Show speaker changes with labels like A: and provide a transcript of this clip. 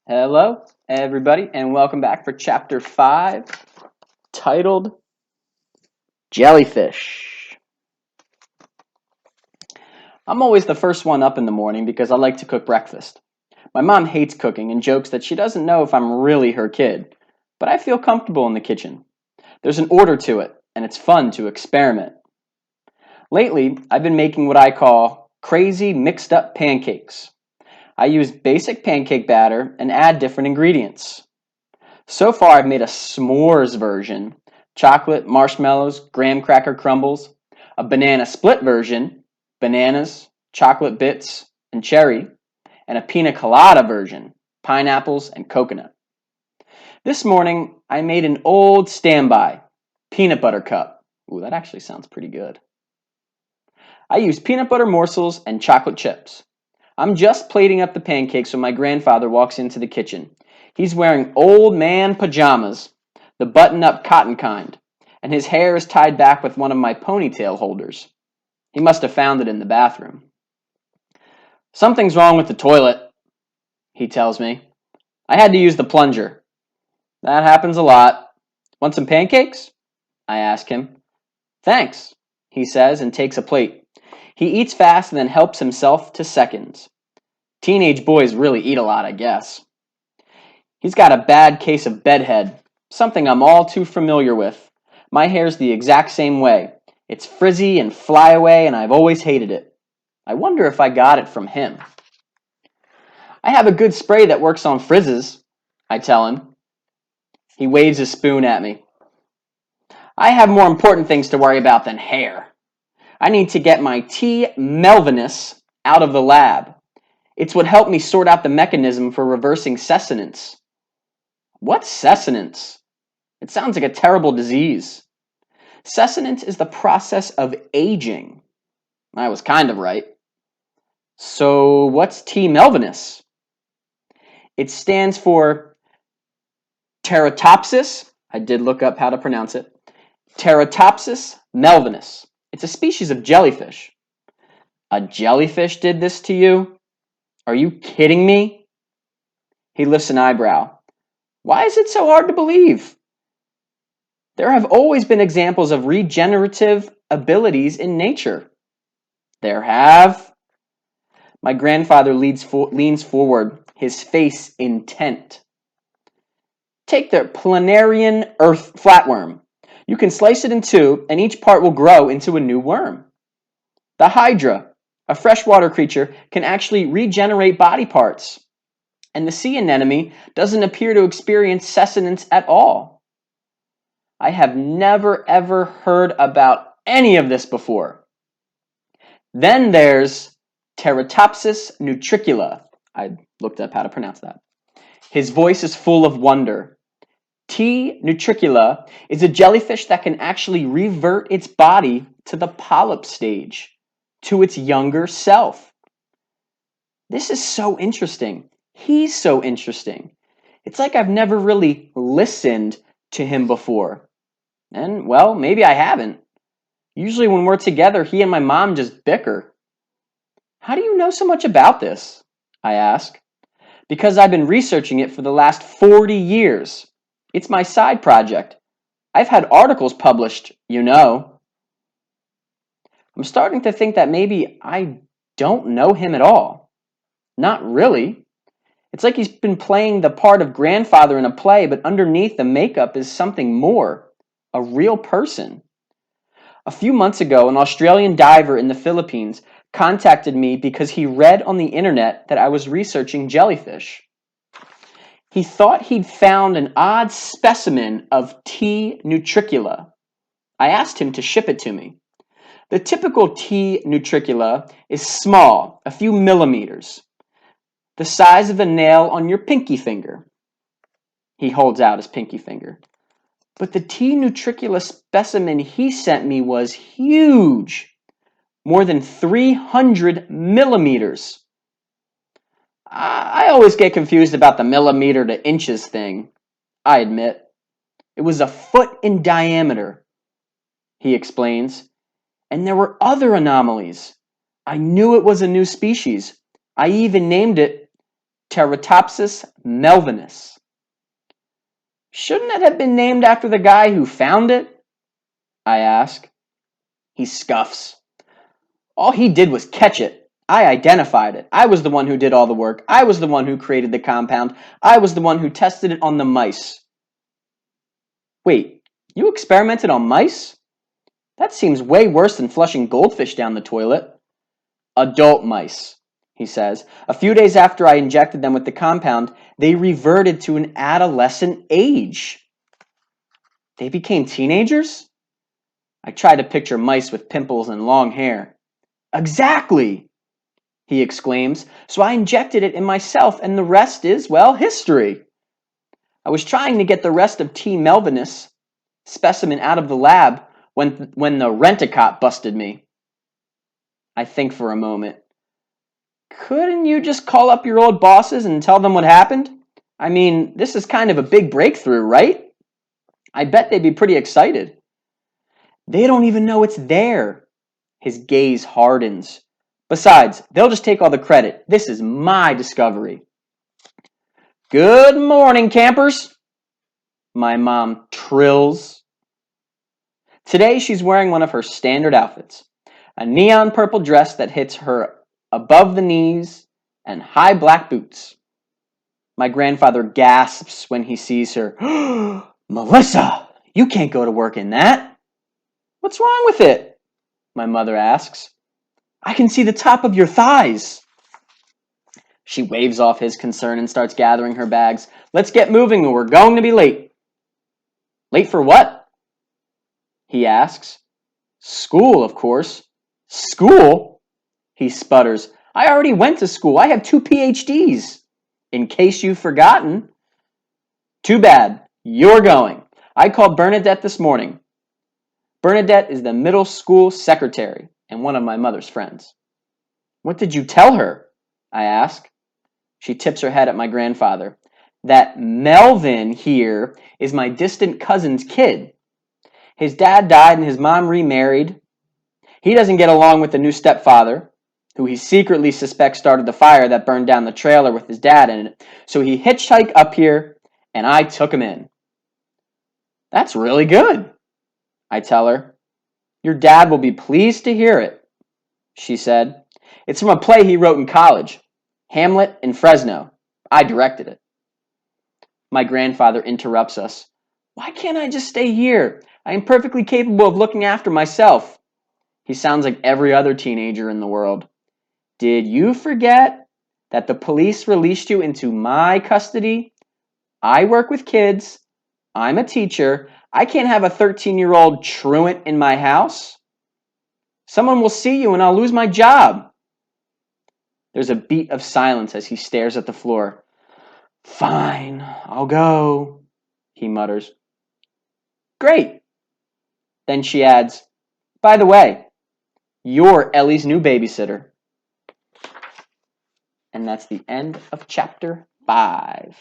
A: Hello, everybody, and welcome back for Chapter 5, titled Jellyfish. I'm always the first one up in the morning because I like to cook breakfast. My mom hates cooking and jokes that she doesn't know if I'm really her kid, but I feel comfortable in the kitchen. There's an order to it, and it's fun to experiment. Lately, I've been making what I call crazy mixed up pancakes. I use basic pancake batter and add different ingredients. So far, I've made a s'mores version, chocolate, marshmallows, graham cracker crumbles, a banana split version, bananas, chocolate bits, and cherry, and a pina colada version, pineapples and coconut. This morning, I made an old standby, peanut butter cup. Ooh, that actually sounds pretty good. I use peanut butter morsels and chocolate chips. I'm just plating up the pancakes when my grandfather walks into the kitchen. He's wearing old man pajamas, the button-up cotton kind, and his hair is tied back with one of my ponytail holders. He must have found it in the bathroom. Something's wrong with the toilet, he tells me. I had to use the plunger. That happens a lot. Want some pancakes? I ask him. Thanks, he says and takes a plate. He eats fast and then helps himself to seconds. Teenage boys really eat a lot, I guess. He's got a bad case of bedhead, something I'm all too familiar with. My hair's the exact same way. It's frizzy and flyaway, and I've always hated it. I wonder if I got it from him. I have a good spray that works on frizzes, I tell him. He waves his spoon at me. I have more important things to worry about than hair. I need to get my T. melvinus out of the lab. It's what helped me sort out the mechanism for reversing sustenance. What's sustenance? It sounds like a terrible disease. Sustenance is the process of aging. I was kind of right. So what's T. melvinus? It stands for Teratopsis. I did look up how to pronounce it. Teratopsis melvinus. It's a species of jellyfish. A jellyfish did this to you? Are you kidding me? He lifts an eyebrow. Why is it so hard to believe? There have always been examples of regenerative abilities in nature. There have. My grandfather leans forward, his face intent. Take the planarian earth flatworm. You can slice it in two, and each part will grow into a new worm. The hydra, a freshwater creature, can actually regenerate body parts. And the sea anemone doesn't appear to experience sustenance at all. I have never ever heard about any of this before. Then there's Teratopsis nutricula. I looked up how to pronounce that. His voice is full of wonder. T. nutricula is a jellyfish that can actually revert its body to the polyp stage, to its younger self. This is so interesting. He's so interesting. It's like I've never really listened to him before. And, well, maybe I haven't. Usually when we're together, he and my mom just bicker. How do you know so much about this? I ask. Because I've been researching it for the last 40 years. It's my side project. I've had articles published, you know. I'm starting to think that maybe I don't know him at all. Not really. It's like he's been playing the part of grandfather in a play, but underneath the makeup is something more. A real person. A few months ago, an Australian diver in the Philippines contacted me because he read on the internet that I was researching jellyfish. He thought he'd found an odd specimen of T. nutricula. I asked him to ship it to me. The typical T. nutricula is small, a few millimeters, the size of a nail on your pinky finger. He holds out his pinky finger. But the T. nutricula specimen he sent me was huge, more than 300 millimeters. I always get confused about the millimeter to inches thing, I admit. It was a foot in diameter, he explains. And there were other anomalies. I knew it was a new species. I even named it Teratopsis melvinus. Shouldn't it have been named after the guy who found it? I ask. He scuffs. All he did was catch it. I identified it. I was the one who did all the work. I was the one who created the compound. I was the one who tested it on the mice. Wait, you experimented on mice? That seems way worse than flushing goldfish down the toilet. Adult mice, he says. A few days after I injected them with the compound, they reverted to an adolescent age. They became teenagers? I try to picture mice with pimples and long hair. Exactly, he exclaims. So I injected it in myself, and the rest is, well, history. I was trying to get the rest of T. melvinus specimen out of the lab when the rent-a-cop busted me. I think for a moment. Couldn't you just call up your old bosses and tell them what happened? I mean, this is kind of a big breakthrough, right? I bet they'd be pretty excited. They don't even know it's there. His gaze hardens. Besides, they'll just take all the credit. This is my discovery. Good morning, campers, my mom trills. Today she's wearing one of her standard outfits, a neon purple dress that hits her above the knees and high black boots. My grandfather gasps when he sees her. Melissa, you can't go to work in that. What's wrong with it? My mother asks. I can see the top of your thighs. She waves off his concern and starts gathering her bags. Let's get moving or we're going to be late. Late for what? He asks. School, of course. School? He sputters. I already went to school. I have 2 PhDs. In case you've forgotten. Too bad. You're going. I called Bernadette this morning. Bernadette is the middle school secretary and one of my mother's friends. What did you tell her? I ask. She tips her head at my grandfather. That Melvin here is my distant cousin's kid. His dad died and his mom remarried. He doesn't get along with the new stepfather, who he secretly suspects started the fire that burned down the trailer with his dad in it. So he hitchhiked up here, and I took him in. That's really good, I tell her. Your dad will be pleased to hear it, she said. It's from a play he wrote in college, Hamlet in Fresno. I directed it. My grandfather interrupts us. Why can't I just stay here? I am perfectly capable of looking after myself. He sounds like every other teenager in the world. Did you forget that the police released you into my custody? I work with kids. I'm a teacher. I can't have a 13-year-old truant in my house. Someone will see you and I'll lose my job. There's a beat of silence as he stares at the floor. Fine, I'll go, he mutters. Great. Then she adds, by the way, you're Ellie's new babysitter. And that's the end of chapter 5.